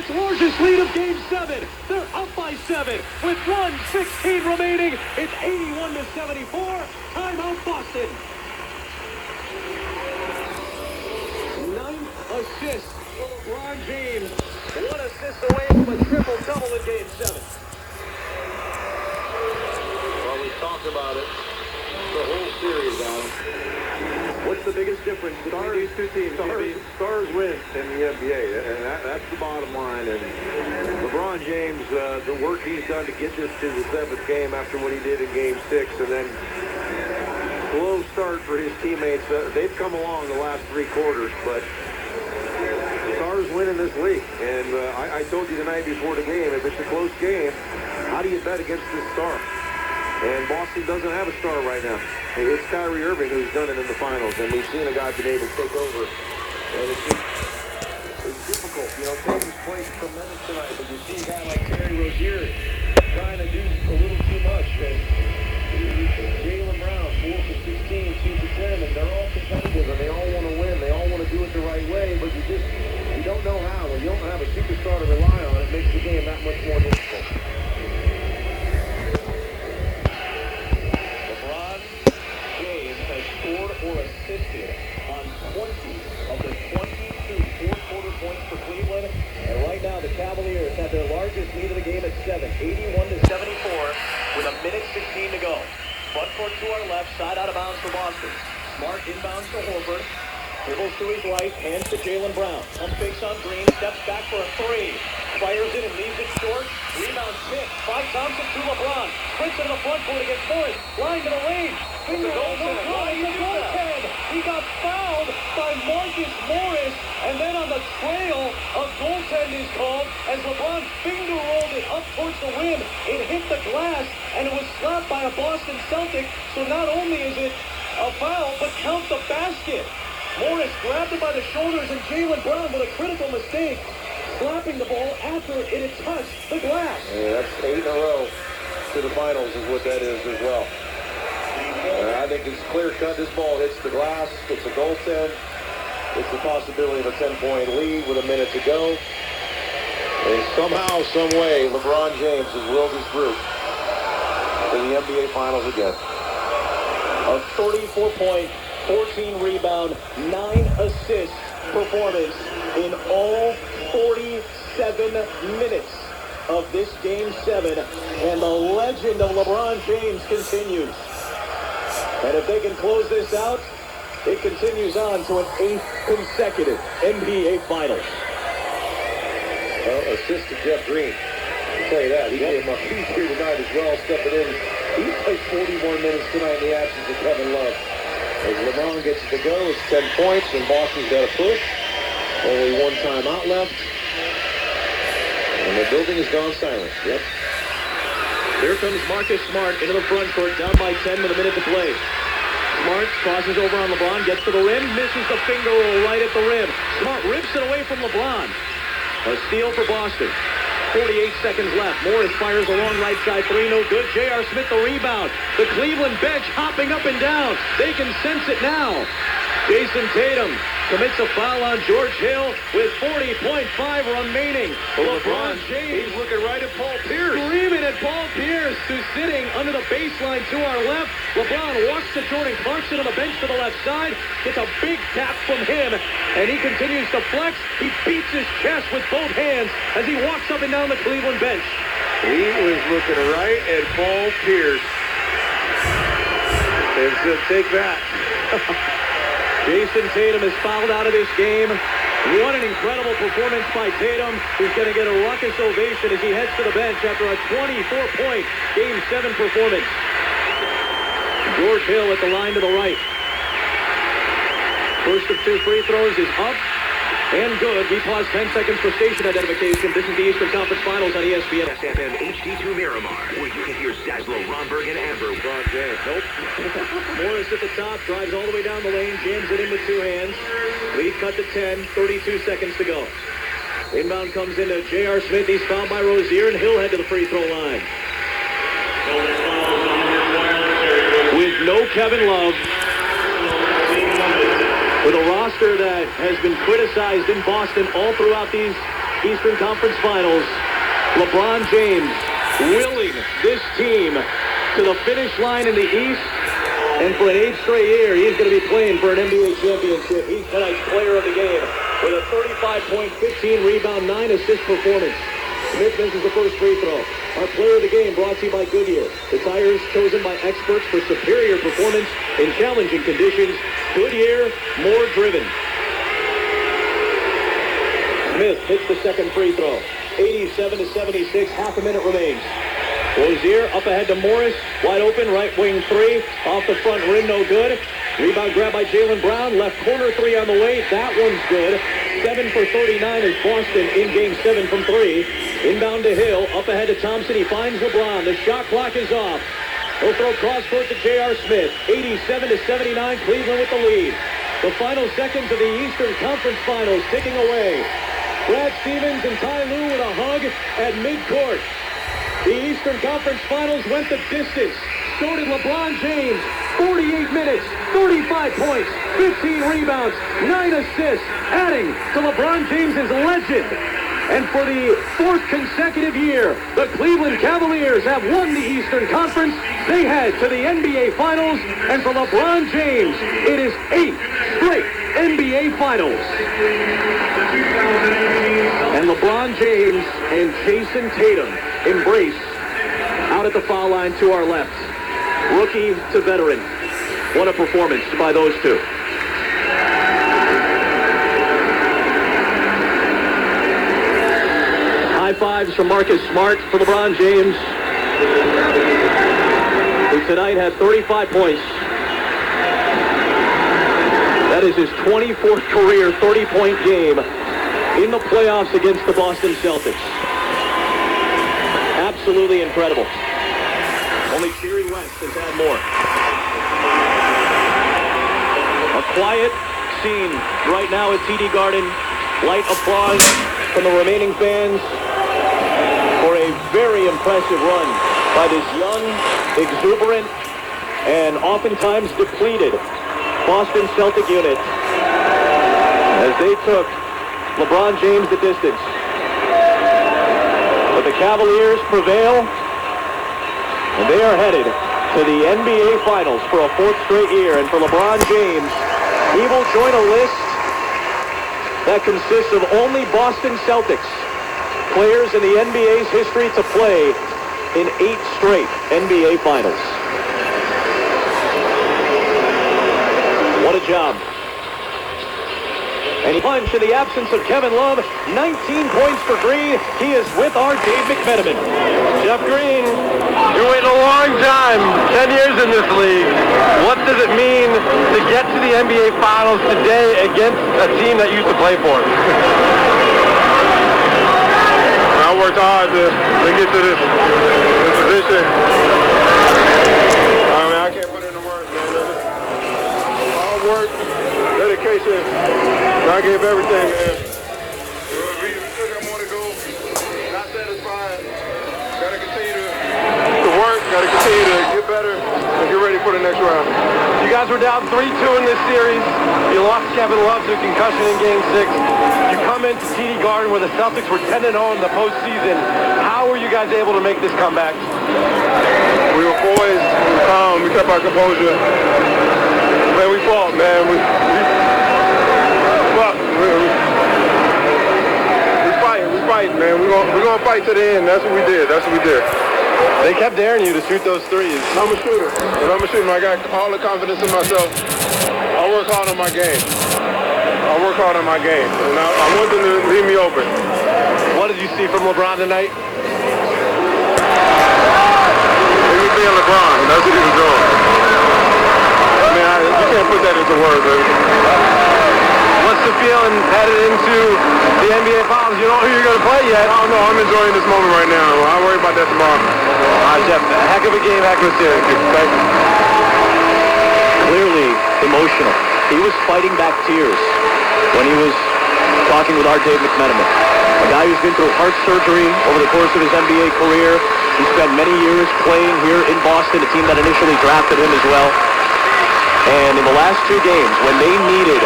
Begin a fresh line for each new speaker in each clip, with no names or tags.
Charlotte's largest lead of Game 7. They're up by 7 with 1:16 remaining. It's 81-74. Timeout Boston. 9th assist for LeBron James. 1 assist away from a triple-double in Game 7.
Well, we talked about it the whole series, Alan.
What's the biggest difference between these two teams?
Stars win in the NBA, and that's the bottom line. And LeBron James, the work he's done to get this to the 7th game after what he did in Game 6, and then slow start for his teammates. They've come along the last 3 quarters, but Stars win in this league. And I told you the night before the game, if it's a close game, how do you bet against this star? And Boston doesn't have a star right now. It's Kyrie Irving who's done it in the finals, and we've seen a guy been able to take over. And it's difficult. You know, Tatum's played tremendous tonight, but you see a guy like Terry Rozier trying to do a little too much. And Jaylen Brown, 4 for 16, 2 for 10, and they're all competitive, and they all want to win. They all want to do it the right way, but you don't know how. When you don't have a superstar to rely on, it makes the game that much more difficult.
Scored or assisted on 20 of the 22 fourth-quarter points for Cleveland. And right now, the Cavaliers have their largest lead of the game at 7, 81-74, with 1:16 to go. Front court to our left, side out of bounds for Boston. Smart inbounds to Horford. Dribbles to his right, hands to Jaylen Brown. Pump fakes on Green, steps back for a 3. Fires it and leaves it short. Rebound tip by Thompson to LeBron. Sprints into the front court against Morris. Line to the lane. Finger roll, no good. He's a goaltend. He got fouled by Marcus Morris. And then on the trail, a goaltend is called as LeBron finger rolled it up towards the rim. It hit the glass, and it was slapped by a Boston Celtic. So not only is it a foul, but count the basket. Morris grabbed it by the shoulders, and Jaylen Brown with a critical mistake, slapping the ball after it had touched the glass.
Yeah, that's 8 in a row to the finals is what that is as well. I think it's clear-cut. This ball hits the glass. It's a goaltend. It's the possibility of a 10-point lead with a minute to go. And somehow, some way, LeBron James has willed his group to the NBA Finals again.
A 34-point, 14-rebound, 9-assist performance in all 47 minutes of this Game 7. And the legend of LeBron James continues. And if they can close this out, it continues on to an 8th consecutive NBA Finals.
Well, assist to Jeff Green. I'll tell you that. He gave him a piece here tonight as well, stepping in. He played 41 minutes tonight in the absence of Kevin Love. As LeBron gets it to go, it's 10 points, and Boston's got a push. Only 1 timeout left. And the building has gone silent. Yep.
Here comes Marcus Smart into the front court, down by 10 with a minute to play. Smart crosses over on LeBron, gets to the rim, misses the finger roll right at the rim. Smart rips it away from LeBron. A steal for Boston. 48 seconds left. Morris fires a long right side 3, no good. J.R. Smith the rebound. The Cleveland bench hopping up and down. They can sense it now. Jason Tatum commits a foul on George Hill with 40.5 remaining. LeBron James,
he's looking right at Paul Pierce.
Screaming at Paul Pierce, who's sitting under the baseline to our left. LeBron walks to Jordan Clarkson on the bench to the left side. Gets a big tap from him, and he continues to flex. He beats his chest with both hands as he walks up and down the Cleveland bench.
He was looking right at Paul Pierce. And said, take that.
Jason Tatum is fouled out of this game. What an incredible performance by Tatum, who's going to get a raucous ovation as he heads to the bench after a 24-point Game 7 performance. George Hill at the line to the right. First of 2 free throws is up and good. We pause 10 seconds for station identification. This is the Eastern Conference Finals on ESPN.
SFM HD2 Miramar, where you can hear Zaslow, Romberg, and Amber.
LeBron James. Nope.
Morris at the top, drives all the way down the lane, jams it in with 2 hands. Lead cut to 10, 32 seconds to go. Inbound comes into J.R. Smith. He's fouled by Rozier, and Hill head to the free throw line. With no Kevin Love, with a roster that has been criticized in Boston all throughout these Eastern Conference Finals. LeBron James willing this team to the finish line in the East. And for an 8th straight year, he's going to be playing for an NBA championship. He's tonight's player of the game with a 35-point, 15-rebound, 9-assist performance. Smith misses the first free throw. Our player of the game brought to you by Goodyear. The tires chosen by experts for superior performance in challenging conditions. Goodyear, more driven. Smith hits the second free throw. 87-76, half a minute remains. Rozier up ahead to Morris, wide open, right wing three, off the front rim, no good. Rebound grab by Jaylen Brown, left corner three on the way, that one's good. 7 for 39 is Boston in game 7 from 3. Inbound to Hill, up ahead to Thompson, he finds LeBron, the shot clock is off. He'll throw cross court to J.R. Smith, 87-79, Cleveland with the lead. The final seconds of the Eastern Conference Finals ticking away. Brad Stevens and Ty Lue with a hug at midcourt. The Eastern Conference Finals went the distance. So did LeBron James. 48 minutes, 35 points, 15 rebounds, 9 assists, adding to LeBron James's legend. And for the 4th consecutive year, the Cleveland Cavaliers have won the Eastern Conference. They head to the NBA Finals. And for LeBron James, it is 8 straight NBA Finals. And LeBron James and Jason Tatum embrace out at the foul line to our left. Rookie to veteran. What a performance by those two. High fives from Marcus Smart for LeBron James, who tonight had 35 points. That is his 24th career 30-point game in the playoffs against the Boston Celtics. Absolutely incredible. Only Jerry West has had more. A quiet scene right now at TD Garden. Light applause from the remaining fans for a very impressive run by this young, exuberant, and oftentimes depleted Boston Celtic unit as they took LeBron James the distance. But the Cavaliers prevail, and they are headed to the NBA Finals for a 4th straight year. And for LeBron James, he will join a list that consists of only Boston Celtics players in the NBA's history to play in 8 straight NBA Finals. What a job. And he punch in the absence of Kevin Love. 19 points for Green. He is with our Dave McMenamin.
Jeff Green, you're waiting a long time, 10 years in this league. What does it mean to get to the NBA Finals today against a team that you used to play for?
I worked hard to get to this position. I mean, I can't put in the work, man. Hard work, dedication. I gave everything, man. We still got more to go. Not satisfied. Gotta continue to work. Gotta continue to get better and get ready for the next round.
You guys were down 3-2 in this series. You lost Kevin Love to a concussion in Game 6. You come into TD Garden where the Celtics were 10-0 in the postseason. How were you guys able to make this comeback?
We were poised. We were calm. We kept our composure. Man, we fought, man. We fight, man. We're gonna fight to the end. That's what we did.
They kept daring you to shoot those threes.
I'm a shooter. And I'm a shooter. I got all the confidence in myself. I work hard on my game. And I want them to leave me open.
What did you see from LeBron tonight?
He was being LeBron. That's what he was doing. I mean, you can't put that into words, baby.
What's the feeling headed into the NBA Finals? You don't know who you're going to play yet.
I don't know. I'm enjoying this moment right now. I'll worry about that tomorrow.
Jeff, a heck of a game, heck of a series.
Thank you.
Clearly emotional. He was fighting back tears when he was talking with our Dave McMenamin. A guy who's been through heart surgery over the course of his NBA career. He spent many years playing here in Boston, a team that initially drafted him as well. And in the last 2 games, when they needed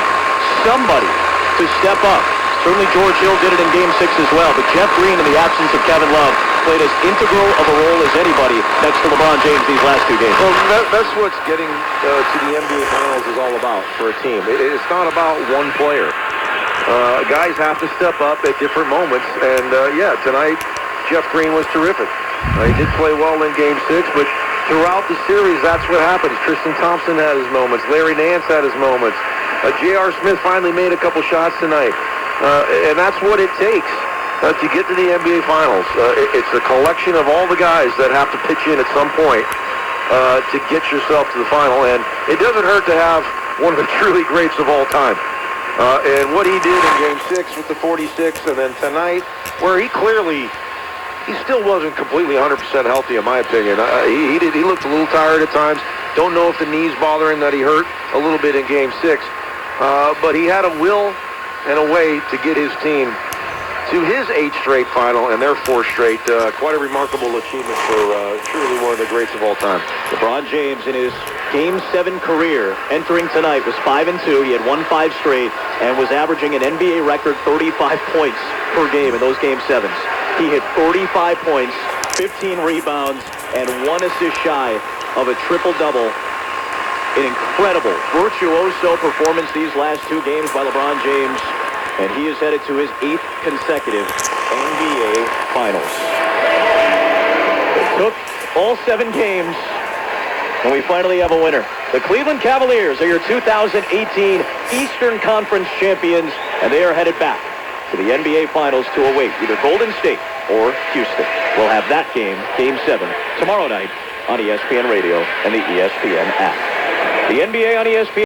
somebody to step up
Certainly George Hill did it in Game 6 as well, but Jeff Green, in the absence of Kevin Love, played as integral of a role as anybody next to LeBron James these last 2 games.
Well, that's what's getting to the NBA Finals is all about for a team. It's not about one player. Guys have to step up at different moments, and yeah, tonight Jeff Green was terrific. He did play well in Game 6, but throughout the series, that's what happens. Tristan Thompson had his moments. Larry Nance had his moments. J.R. Smith finally made a couple shots tonight. And that's what it takes to get to the NBA Finals. It's a collection of all the guys that have to pitch in at some point to get yourself to the final. And it doesn't hurt to have one of the truly greats of all time. And what he did in Game 6 with the 46, and then tonight, where he still wasn't completely 100% healthy, in my opinion. He looked a little tired at times. Don't know if the knees bother him, that he hurt a little bit in Game 6. But he had a will and a way to get his team to his 8th straight final and their 4th straight. Quite a remarkable achievement for truly one of the greats of all time.
LeBron James in his Game 7 career entering tonight was 5-2. He had won 5 straight and was averaging an NBA record 35 points per game in those Game 7s. He hit 35 points, 15 rebounds, and 1 assist shy of a triple-double. An incredible, virtuoso performance these last 2 games by LeBron James, and he is headed to his 8th consecutive NBA Finals. It took all 7 games, and we finally have a winner. The Cleveland Cavaliers are your 2018 Eastern Conference champions, and they are headed back to the NBA Finals to await either Golden State or Houston. We'll have that game, Game 7, tomorrow night on ESPN Radio and the ESPN app. The NBA on ESPN.